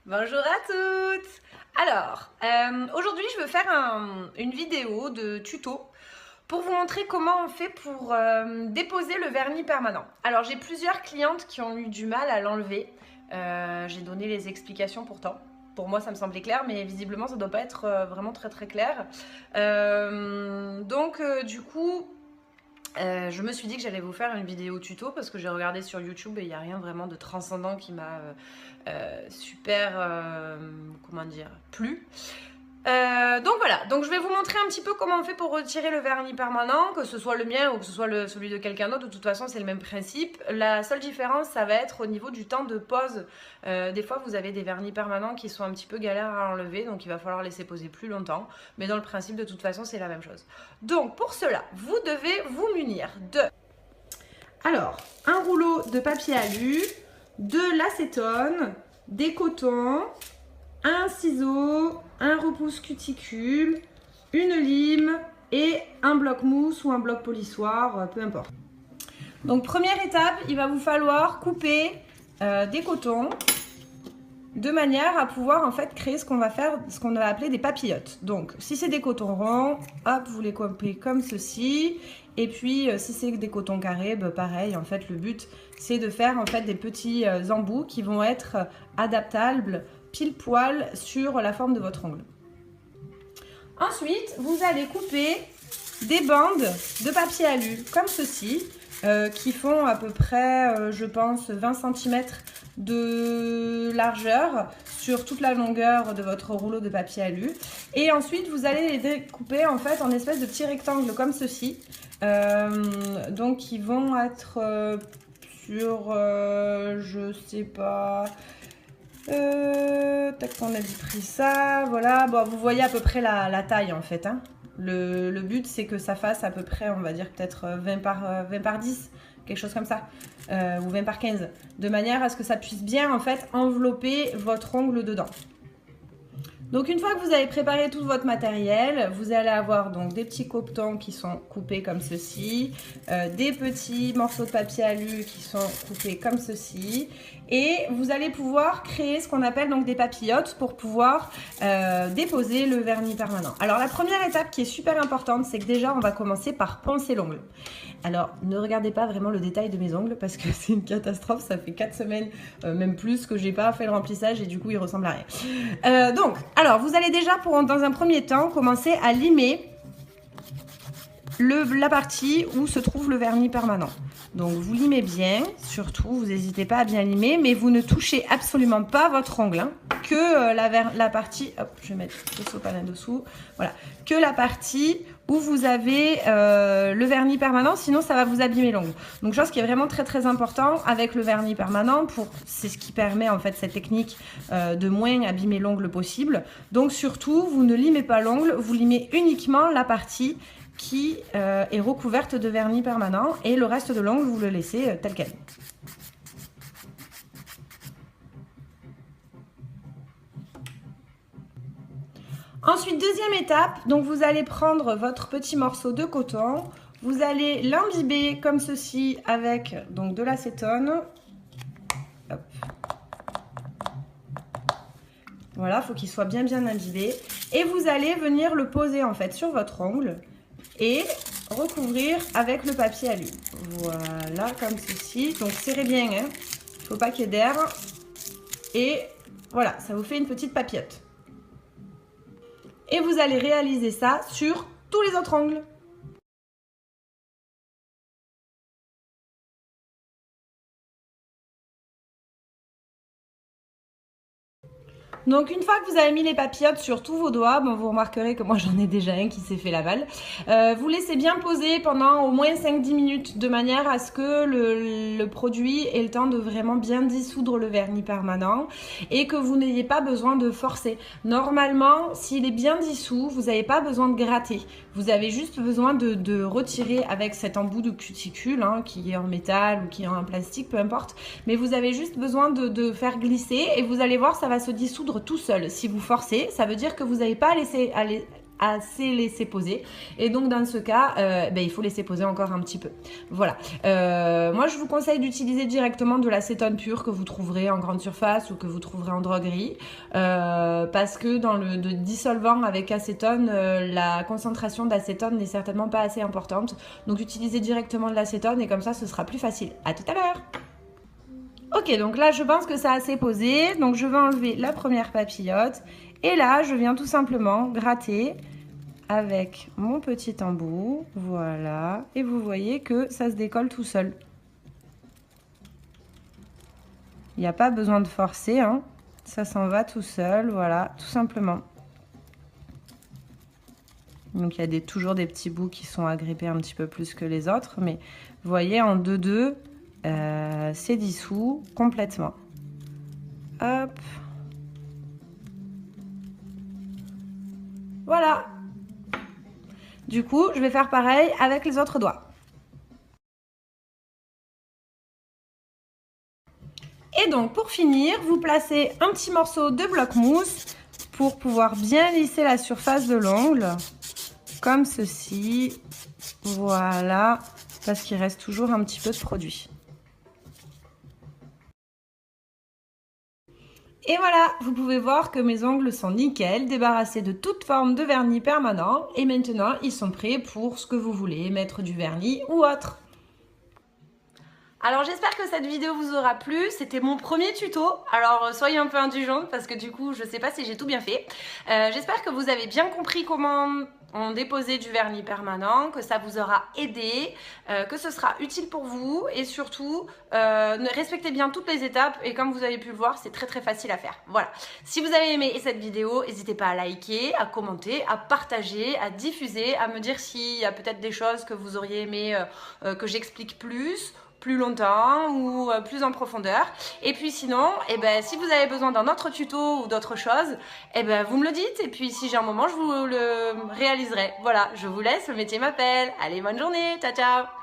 Bonjour à toutes. Alors, aujourd'hui je veux faire une vidéo de tuto pour vous montrer comment on fait pour déposer le vernis permanent. Alors j'ai plusieurs clientes qui ont eu du mal à l'enlever. J'ai donné les explications pourtant. Pour moi ça me semblait clair, mais visiblement ça ne doit pas être vraiment très clair. Du coup, je me suis dit que j'allais vous faire une vidéo tuto parce que j'ai regardé sur YouTube et il n'y a rien vraiment de transcendant qui m'a comment dire, plu. Donc voilà, donc je vais vous montrer un petit peu comment on fait pour retirer le vernis permanent, que ce soit le mien ou que ce soit celui de quelqu'un d'autre. De toute façon c'est le même principe. La seule différence ça va être au niveau du temps de pose. Des fois vous avez des vernis permanents qui sont un petit peu galères à enlever, donc il va falloir laisser poser plus longtemps, mais dans le principe de toute façon c'est la même chose. Donc pour cela vous devez vous munir de un rouleau de papier alu, de l'acétone, des cotons, un ciseau, un repousse cuticule, une lime et un bloc mousse ou un bloc polissoir, peu importe. Donc première étape, il va vous falloir couper des cotons de manière à pouvoir en fait créer ce qu'on va appeler des papillotes. Donc si c'est des cotons ronds, hop, vous les coupez comme ceci. Et puis si c'est des cotons carrés, bah, pareil, en fait le but c'est de faire en fait des petits embouts qui vont être adaptables pile poil sur la forme de votre ongle. Ensuite, vous allez couper des bandes de papier alu comme ceci, qui font à peu près, je pense, 20 cm de largeur sur toute la longueur de votre rouleau de papier alu. Et ensuite, vous allez les découper en fait en espèces de petits rectangles comme ceci. Donc, ils vont être sur, je sais pas... tac, on a dit pris ça, voilà. Bon, vous voyez à peu près la taille en fait. Hein. Le but c'est que ça fasse à peu près, on va dire peut-être 20 par 10, quelque chose comme ça, ou 20 par 15, de manière à ce que ça puisse bien en fait envelopper votre ongle dedans. Donc une fois que vous avez préparé tout votre matériel, vous allez avoir donc des petits cotons qui sont coupés comme ceci, des petits morceaux de papier alu qui sont coupés comme ceci, et vous allez pouvoir créer ce qu'on appelle donc des papillotes pour pouvoir déposer le vernis permanent. Alors la première étape qui est super importante, c'est que déjà on va commencer par poncer l'ongle. Alors ne regardez pas vraiment le détail de mes ongles parce que c'est une catastrophe, ça fait 4 semaines, même plus, que j'ai pas fait le remplissage et du coup il ressemble à rien. Alors vous allez déjà dans un premier temps commencer à limer la partie où se trouve le vernis permanent. Donc vous limez bien, surtout vous n'hésitez pas à bien limer, mais vous ne touchez absolument pas votre ongle, hein, que la partie, hop, je vais mettre le sopalin dessous, voilà, que la partie où vous avez le vernis permanent, sinon ça va vous abîmer l'ongle. Donc chose qui est vraiment très important avec le vernis permanent, c'est ce qui permet en fait cette technique de moins abîmer l'ongle possible. Donc surtout vous ne limez pas l'ongle, vous limez uniquement la partie qui est recouverte de vernis permanent et le reste de l'ongle vous le laissez tel quel. Ensuite, deuxième étape, donc vous allez prendre votre petit morceau de coton, vous allez l'imbiber comme ceci avec donc de l'acétone. Voilà, il faut qu'il soit bien imbibé. Et vous allez venir le poser en fait sur votre ongle et recouvrir avec le papier alu. Voilà, comme ceci. Donc serrez bien, hein. Il ne faut pas qu'il y ait d'air. Et voilà, ça vous fait une petite papillote. Et vous allez réaliser ça sur tous les autres ongles. Donc une fois que vous avez mis les papillotes sur tous vos doigts, bon, vous remarquerez que moi j'en ai déjà un qui s'est fait la balle. Vous laissez bien poser pendant au moins 5-10 minutes de manière à ce que le produit ait le temps de vraiment bien dissoudre le vernis permanent et que vous n'ayez pas besoin de forcer. Normalement, s'il est bien dissous, vous n'avez pas besoin de gratter. Vous avez juste besoin de retirer avec cet embout de cuticule, hein, qui est en métal ou qui est en plastique, peu importe. Mais vous avez juste besoin de faire glisser et vous allez voir, ça va se dissoudre tout seul. Si vous forcez, ça veut dire que vous n'avez pas assez laisser poser. Et donc dans ce cas, il faut laisser poser encore un petit peu. Voilà. Moi je vous conseille d'utiliser directement de l'acétone pur que vous trouverez en grande surface ou que vous trouverez en droguerie. Parce que dans le dissolvant avec acétone, la concentration d'acétone n'est certainement pas assez importante. Donc utilisez directement de l'acétone et comme ça ce sera plus facile. À tout à l'heure. Ok, donc là je pense que ça a assez posé. Donc je vais enlever la première papillote. Et là je viens tout simplement gratter avec mon petit embout. Voilà. Et vous voyez que ça se décolle tout seul. Il n'y a pas besoin de forcer, hein. Ça s'en va tout seul, voilà, tout simplement. Donc il y a toujours des petits bouts qui sont agrippés un petit peu plus que les autres, mais vous voyez en 2-2, c'est dissous complètement. Hop. Voilà. Du coup, je vais faire pareil avec les autres doigts. Et donc pour finir, vous placez un petit morceau de bloc mousse pour pouvoir bien lisser la surface de l'ongle, comme ceci. Voilà, parce qu'il reste toujours un petit peu de produit. Et voilà, vous pouvez voir que mes ongles sont nickel, débarrassés de toute forme de vernis permanent. Et maintenant, ils sont prêts pour ce que vous voulez, mettre du vernis ou autre. Alors j'espère que cette vidéo vous aura plu, c'était mon premier tuto, alors soyez un peu indulgente parce que du coup je sais pas si j'ai tout bien fait. J'espère que vous avez bien compris comment on déposait du vernis permanent, que ça vous aura aidé, que ce sera utile pour vous et surtout respectez bien toutes les étapes et comme vous avez pu le voir c'est très facile à faire. Voilà, si vous avez aimé cette vidéo, n'hésitez pas à liker, à commenter, à partager, à diffuser, à me dire s'il y a peut-être des choses que vous auriez aimé que j'explique plus longtemps ou plus en profondeur. Et puis sinon, si vous avez besoin d'un autre tuto ou d'autres choses, vous me le dites. Et puis si j'ai un moment, je vous le réaliserai. Voilà, je vous laisse, le métier m'appelle. Allez, bonne journée, ciao ciao.